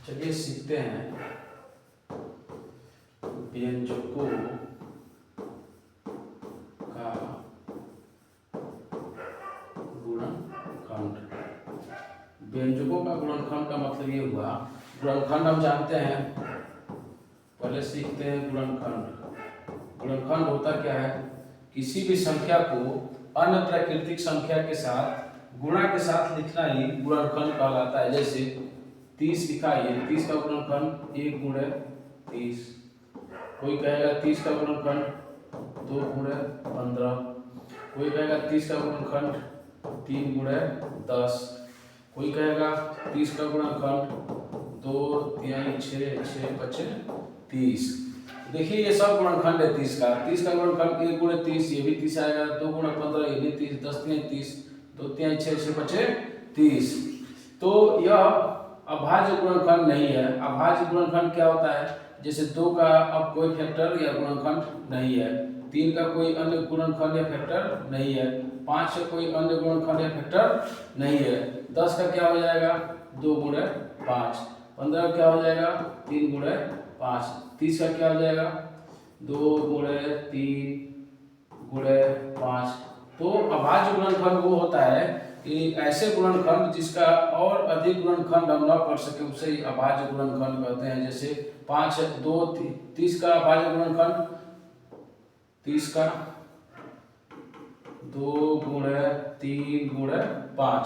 चलिए सीखते हैं व्यंजकों का गुणनखंड। व्यंजकों का गुणनखंड का मतलब ये हुआ, गुणनखंड हम जानते हैं, पहले सीखते हैं गुणनखंड। गुणनखंड होता क्या है? किसी भी संख्या को अन्य प्राकृतिक संख्या के साथ गुणा के साथ लिखना ही गुणनखंड कहलाता है। जैसे 30 लिखा है, 30 का गुणनखंड 1 गुणे 30। कोई कहेगा 30 का गुणनखंड 2 गुणे 15। कोई कहेगा 30 का गुणनखंड 3 गुणे 10। कोई कहेगा 30 का गुणनखंड 2 3 6 6 5 30। देखिए ये सब गुणनखंड है 30 का। 30 का गुणनखंड 1 गुणे 30, ये भी 30 आएगा। 2 गुणे 15, ये भी 30। 10 3 30, 2 3 6 6 5 30। तो यह अभाज्य गुणनखंड नहीं है। अभाज्य गुणनखंड क्या होता है? जैसे 2 का अब कोई फैक्टर या गुणनखंड नहीं है, 3 का कोई अन्य गुणनखंड या फैक्टर नहीं है, 5 का कोई अन्य गुणनखंड या फैक्टर नहीं है। 10 का क्या हो जाएगा? 2 गुणे 5। 15 का क्या हो जाएगा? 3 गुणे 5। 30 का क्या हो जाएगा? 2 गुणे 3 गुणे 5। तो अभाज्य गुणनखंड वो होता है कि ऐसे गुणनखंड जिसका और अधिक गुणनखंड हम न कर सके उसे अभाज्य गुणनखंड कहते हैं। जैसे 5 2 30 का अभाज्य गुणनखंड 30 का 2 गुणे 3 गुणे 5।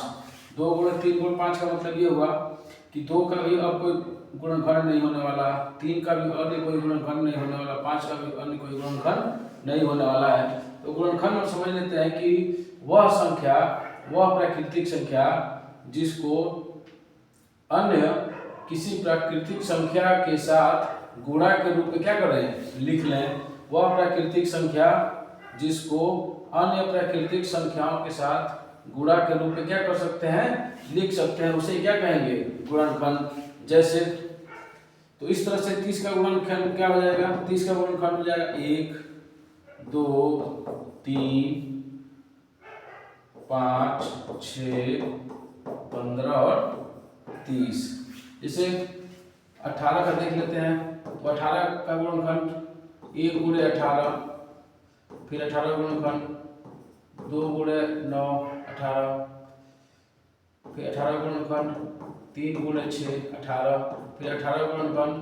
2 गुणे 3 गुणे 5 का मतलब ये हुआ कि 2 का भी अब कोई गुणनखंड नहीं होने वाला, 3 का भी अन्य कोई गुणनखंड नहीं होने वाला, 5 का भी अन्य कोई गुणनखंड नहीं होने वाला है। तो गुणनखंड हम समझ लेते हैं कि वह संख्या, वह प्राकृतिक संख्या जिसको अन्य किसी प्राकृतिक संख्या के साथ गुणा के रूप में क्या करें? लिख लें। वह प्राकृतिक संख्या जिसको अन्य प्राकृतिक संख्याओं के साथ गुणा के रूप में क्या कर सकते हैं? लिख सकते हैं, उसे क्या कहेंगे? गुणनखंड। जैसे तो इस तरह से 30 का गुणनखंड क्या हो जाएगा? 30 का गुणनखंड हो जाएगा 1 2 3 5 6 15 और 30। जैसे 18 का देख लेते हैं। तो 18 का गुणनखंड 1 गुणे 18, फिर 18 गुणनखंड 2 गुणे 9 18, फिर 18 गुणनखंड 3 गुणे 6 18, फिर 18 गुणनखंड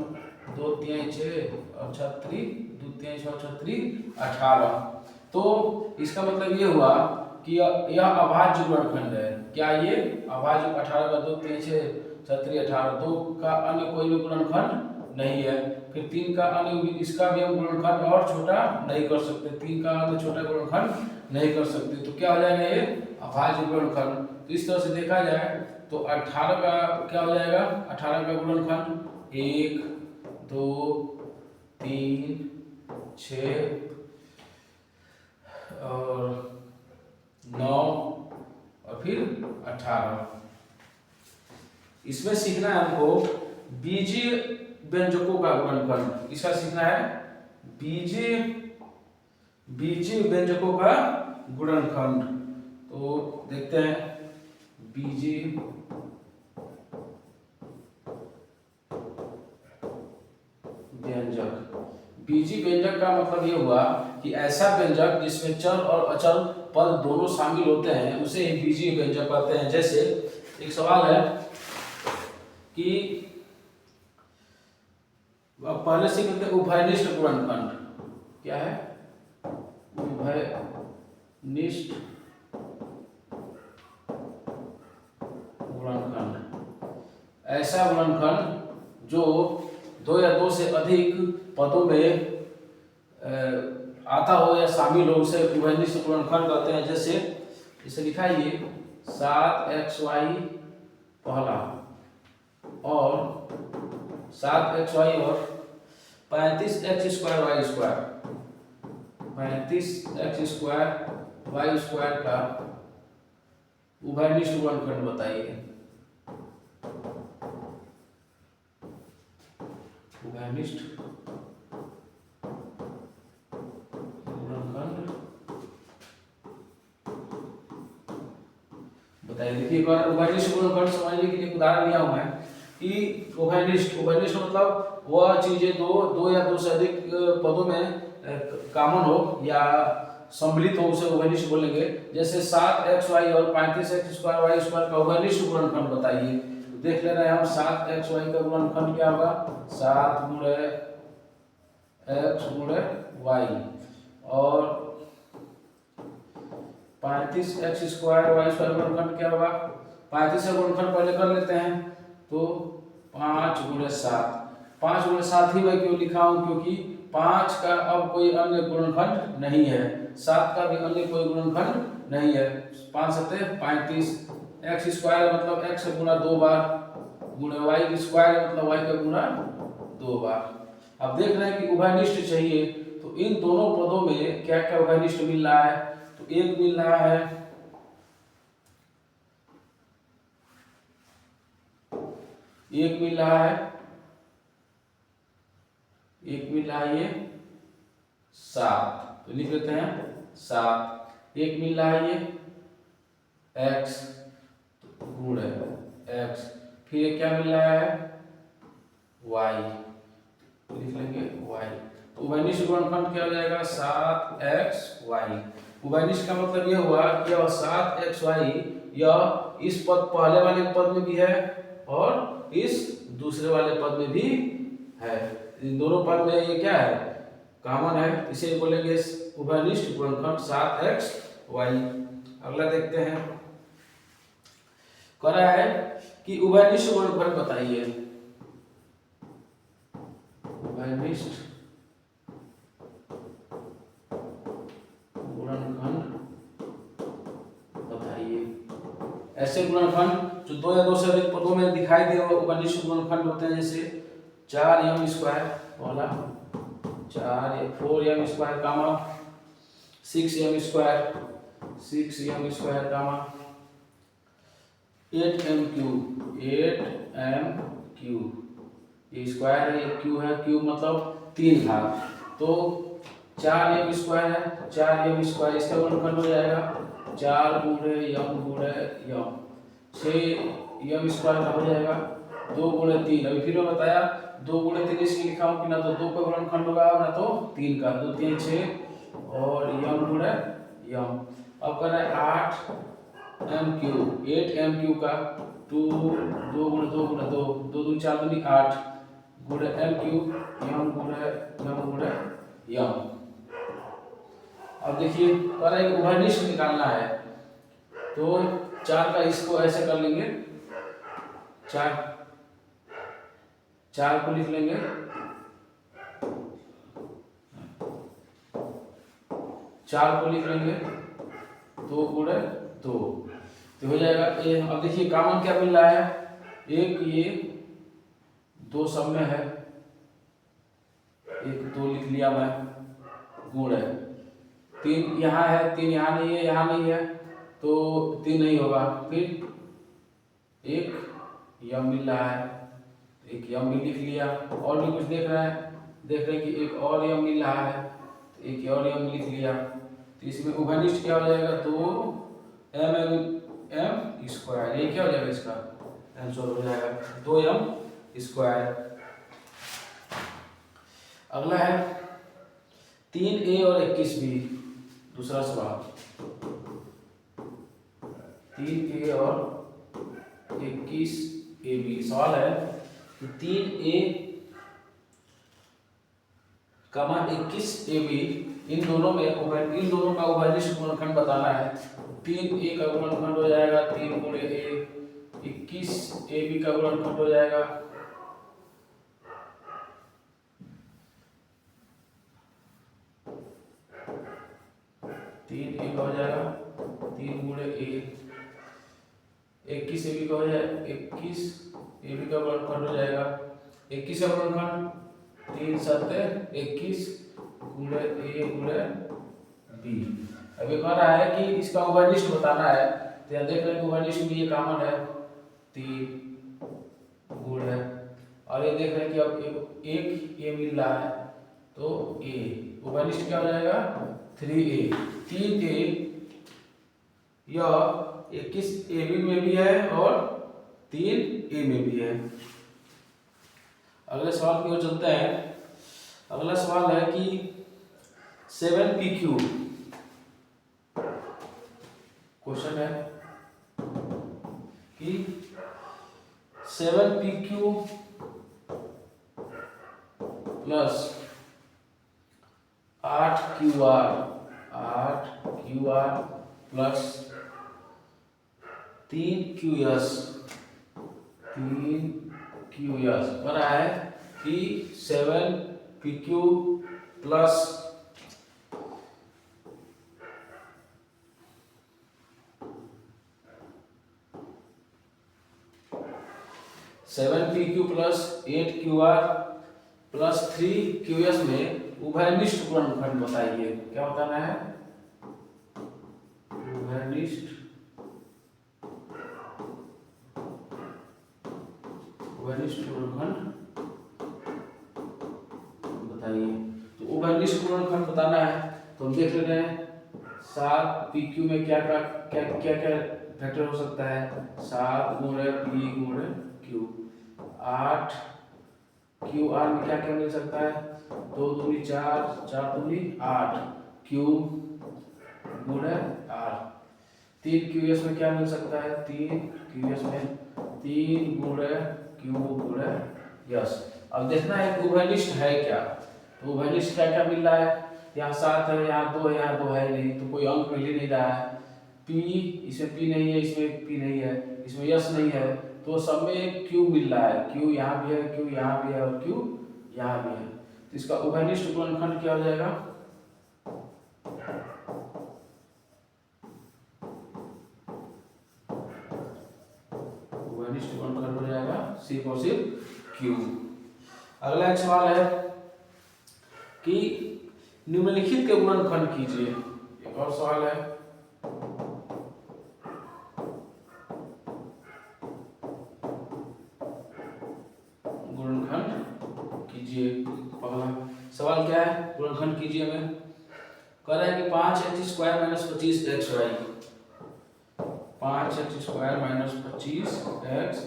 2 3 6 और 36 2 3 6 36 18। तो इसका मतलब ये हुआ कि यह अभाज्य गुणनखंड है। क्या ये अभाज्य? 18 का 2 3 6 36 18, 2 का अन्य कोई भी गुणनखंड नहीं है। फिर 3 का अन्य, इसका भी हम गुणनखंड और छोटा नहीं कर सकते, 3 का अन्य छोटा गुणनखंड नहीं कर सकते। तो क्या हो जाएगा? ये अभाज्य गुणनखंड। तो इस तरह से देखा जाए तो 18 का क्या हो जाएगा? 18 का गुणनखंड 1 2 3 6 और 9 और फिर 18। इसमें सीखना है हमको बीजीय व्यंजकों का गुणनखंड। इसका सीखना है बीजीय व्यंजकों का गुणनखंड। तो देखते हैं बीजीय व्यंजक। बीजीय व्यंजक का मतलब ये हुआ कि ऐसा व्यंजक जिसमें चर और अचर पद दोनों शामिल होते हैं उसे ही बीजीय व्यंजक कहते हैं। जैसे एक सवाल है कि पहले से कहते हैं उभयनिष्ठ गुणनखंड। क्या है? उभयनिष्ठ गुणनखंड। ऐसा गुणनखंड जो 2 या 2 से अधिक पदों में आता हो या शामिल हो उसे उभयनिष्ठ गुणनखंड कहते हैं। जैसे इसे लिखा है ये 7xy पहला और 7xy और 35x square y square, 35x square y square का उभयनिष्ठ गुणनखंड बताइए। उभयनिष्ठ गुणनखंड बताइए। देखिए एक बार उभयनिष्ठ गुणनखंड समझने के लिए उदाहरण दिया हुआ है। उभयनिष्ठ मतलब वह चीजें दो या दो से अधिक पदों में कॉमन हो या सम्मिलित हो, उसे उभयनिष्ठ बोलेंगे। जैसे 7xy और 35x² y² का उभयनिष्ठ गुणनखंड बताइए। देख ले रहे हैं हम 7xy का गुणनखंड क्या होगा, 7 गुणे x गुणे y, और 35x² y² गुणनखंड क्या होगा, 35 का गुणनखंड पहले कर लेते हैं, तो 5 गुणे 7। 5 गुणे 7 ही मैं क्यों लिखा हूं, क्योंकि 5 का अब कोई अन्य गुणनखंड नहीं है, 7 का भी अन्य कोई गुणनखंड नहीं है। 5 सते 35, x² मतलब x गुणा 2 बार, गुणे y² मतलब y का गुणा 2 बार। अब देख रहे हैं कि उभयनिष्ठ चाहिए, तो इन दोनों पदों में क्या क्या उभयनिष्ठ मिल रहा है, तो एक मिल रहा है ये 7, तो लिख लेते हैं 7। एक मिल रहा है ये x गुणे x, फिर ये क्या मिल रहा है y, तो लिख लेंगे y। तो उभयनिष्ठ गुणनखंड क्या हो जाएगा, 7xy। उभयनिष्ठ का मतलब ये हुआ कि यह 7xy यह इस पद पहले वाले पद में भी है और इस दूसरे वाले पद में भी है। इन दोनों पद में ये क्या है, कॉमन है, इसे बोलेंगे उभयनिष्ठ गुणनखंड 7xy। अगला देखते हैं, कह रहा है कि उभयनिष्ठ गुणनखंड बताइए। उभयनिष्ठ गुणनखंड बताइए। ऐसे गुणनखंड जो 2 या 2 से अधिक पदों में दिखाई दे वो उभयनिष्ठ गुणनखंड होते हैं। जैसे 4m² वाला 4m² कामा 6m², 6m² कामा 8m³ ये स्क्वायर है, ये क्यू है, क्यू मतलब 3 घात, तो 4m² है, 4m², इसका गुणनखंड हो जाएगा 4 गुणे m गुणे m, 6m² का हो जाएगा 2 गुणे 3। अभी फिर मैं बताया 2 गुणे 3 इसलिए लिखा हूँ कि ना तो 2 का गुणनखंड होगा ना तो 3 का, 2 3 6 और m गुणे m। अब कर रहा है 8m³ का 2 गुणे 2 गुणे 2, 2 दूनी 4 दूनी 8 गुणे m³ m गुणे m। अब देखिए कह रहा है उभयनिष्ठ निकालना है, तो 4 का इसको ऐसे कर लेंगे, 4 को लिख लेंगे, 4 को लिख लेंगे 2 गुणे 2, तो हो जाएगा ये। अब देखिए कॉमन क्या मिल रहा है, एक ये 2 सब में है, एक 2 लिख लिया मैं, गुणे 3 यहाँ है, 3 यहाँ नहीं है, यहाँ नहीं है, तो 3 नहीं होगा। फिर एक यम मिल रहा है, एक यम भी लिख लिया, और भी कुछ देख रहे हैं कि एक और यम मिल रहा है, तो एक और यम लिख लिया, तो इसमें उभयनिष्ठ क्या हो जाएगा, तो m² ये क्या हो जाएगा, इसका आंसर हो जाएगा 2m²। अगला है 3a और 21b, दूसरा सवाल 3a और 21ab। सवाल है कि 3a कमा 21ab इन दोनों का उभयनिष्ठ गुणनखंड बताना है। 3a का गुणनखंड हो जाएगा 3 गुणे a, 21ab का गुणनखंड हो जाएगा 3a का हो जाएगा 3 गुणे a, 21ab का हो जाएगा 21ab का गुणनखंड हो जाएगा 21 का गुणनखंड 3 7 21 गुणे a गुणे b। अभी कह रहा है कि इसका उभयनिष्ठ बताना है, तो यहाँ देख रहे हैं कि उभयनिष्ठ में ये कॉमन है 3 गुणे, और ये देख रहे हैं कि अब एक a मिल रहा है, तो a उभयनिष्ठ क्या हो जाएगा 3a। 3a यह 21ab में भी है और 3a में भी है, अगले सवाल की ओर चलते हैं। अगला सवाल है कि 7pq, क्वेश्चन है कि 7pq plus 8qr plus 3qs बना है कि 7pq plus 8qr plus 3qs में उभयनिष्ठ गुणनखंड बताइए। क्या बताना है? उभयनिष्ठ गुणनखंड बताइए। तो उभयनिष्ठ गुणनखंड बताना है तो हम देख लेते हैं 7pq में क्या फैक्टर हो सकता है। 7 गुणे p गुणे q। 8qr में क्या मिल सकता है? 2 दूनी 4, 4 दूनी 8, q गुणे r। 3qs में क्या मिल सकता है? 3qs में 3 गुणे q गुणे यस। अब देखना है उभयनिष्ठ है क्या। तो उभयनिष्ठ क्या मिल रहा है? यहाँ 7 है, यहाँ 2 है, यहाँ 2 है नहीं, तो कोई अंक मिल ही नहीं रहा है। p, इसमें p नहीं है, इसमें p नहीं है, इसमें यस नहीं है, तो सब में एक q मिल रहा है। q यहाँ भी है, q यहाँ भी है और q यहाँ भी है। तो इसका उभयनिष्ठ गुणनखंड क्या हो जाएगा? उभयनिष्ठ गुणनखंड हो जाएगा सिर्फ और सिर्फ q। अगला एक सवाल है कि निम्नलिखित के गुणनखंड कीजिए। एक और सवाल है गुणनखंड कीजिए। पहला सवाल क्या है? गुणनखंड कीजिए में कह रहा है कि 5x² - 25xy। 5x² - 25xy।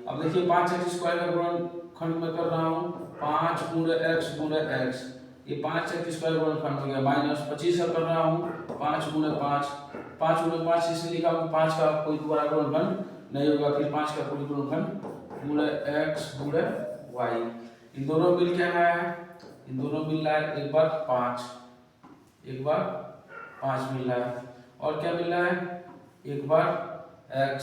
अब देखिए 5x² का गुणनखंड में कर रहा हूँ 5 गुणे x गुणे x। ये 5x² गुणनखंड हो गया। -25 का कर रहा हूँ 5 गुणे 5। 5 गुणे 5 इसलिए लिखा हूँ 5 का कोई दोबारा गुणनखंड नहीं होगा, फिर 5 का कोई गुणनखंड गुणे x गुणे y। इन दोनों मिल क्या है? इन दोनों मिल रहा है एक बार 5 मिल रहा है और क्या मिल रहा है? एक बार x।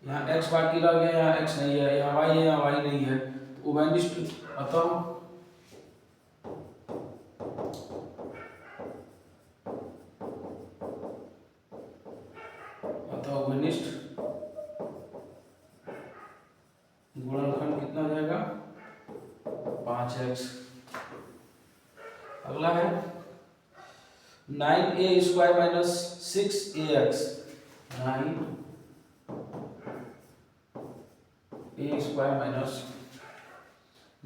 यहाँ x बाकी रह गया, यहाँ x नहीं है, यहाँ y है, यहाँ y नहीं है। तो उभयनिष्ठ अतः उभयनिष्ठ गुणनखंड कितना हो जाएगा? 5x। अगला है 9a² - 6ax। 9a² -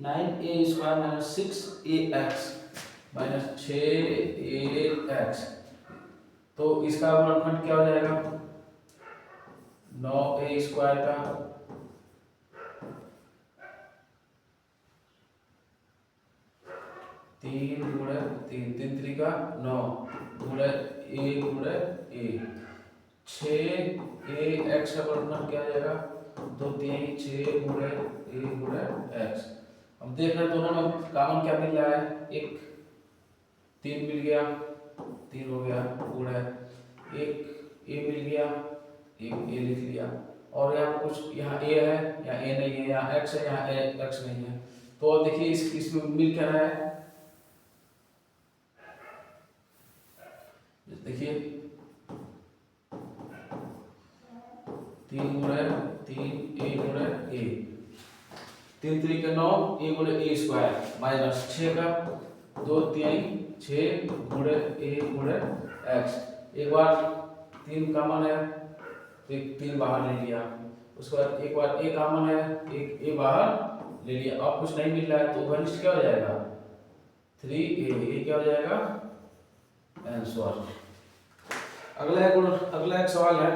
6ax minus 6ax। तो इसका गुणनखंड क्या हो जाएगा? 9a² का 3 गुणे 3, 3 3 का 9 गुणे a गुणे a। 6ax का गुणनखंड क्या हो जाएगा? 2 3 6 गुणे a गुणे x। अब देख रहे दोनों में कॉमन क्या मिल रहा है? एक 3 मिल गया, 3 हो गया गुणे एक a मिल गया, एक a लिख लिया। और यहाँ कुछ यहाँ a है, यहाँ a नहीं है, यहाँ x है, यहाँ x नहीं है। तो देखिए इसमें मिल क्या रहा है? देखिए 3 गुणे 3 a गुणे a। 3 3 का 9 a गुणे a² माइनस 6 का 2 3 6 गुणे a गुणे x। एक बार 3 कॉमन है तो 3 बाहर ले लिया। उसके बाद एक बार a कॉमन है, एक a बाहर ले लिया। अब कुछ नहीं मिल रहा है तो उभयनिष्ठ क्या हो जाएगा? 3a। ये क्या हो जाएगा? आंसर। अगला एक सवाल है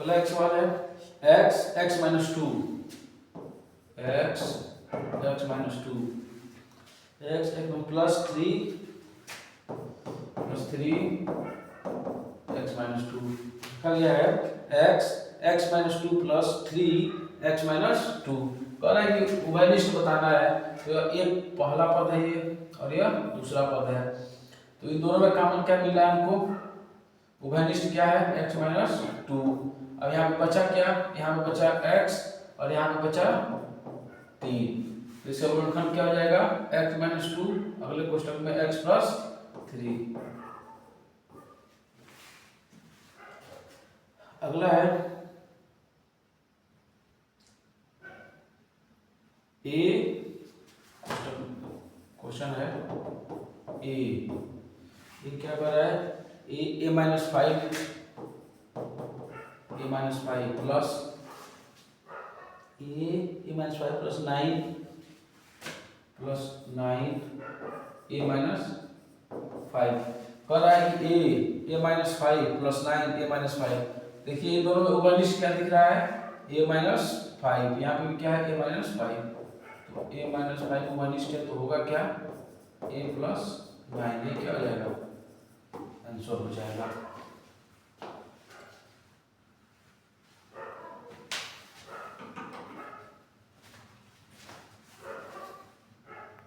अगला एक्स सवाल है x minus two, x minus two, x plus three x minus two लिखा गया है x minus two plus three x minus two. कह रहा है कि उभयनिष्ठ बताना है, तो एक पहला पद है ये और यह दूसरा पद है, तो इन दोनों में कॉमन क्या मिल रहा है हमको, उभयनिष्ठ क्या है x माइनस टू। अब यहाँ पे बचा क्या, यहाँ पे बचा x और यहाँ पे बचा 3, तो इसका गुणनखंड क्या हो जाएगा x माइनस टू, अगले क्वेश्चन में x प्लस थ्री। अगला है ए, क्वेश्चन है ए क्या कर रहा है, ए माइनस फाइव प्लस ए माइनस फाइव प्लस नाइन ए माइनस फाइव। कर रहा है कि ए माइनस फाइव प्लस नाइन ए माइनस फाइव। देखिए इन दोनों में उभयनिष्ठ क्या दिख रहा है, ए माइनस फाइव, यहाँ पे भी क्या है ए माइनस फाइव, तो ए माइनस फाइव उभयनिष्ठ है, तो होगा क्या ए प्लस नाइन, ये क्या हो जाएगा आंसर हो जाएगा।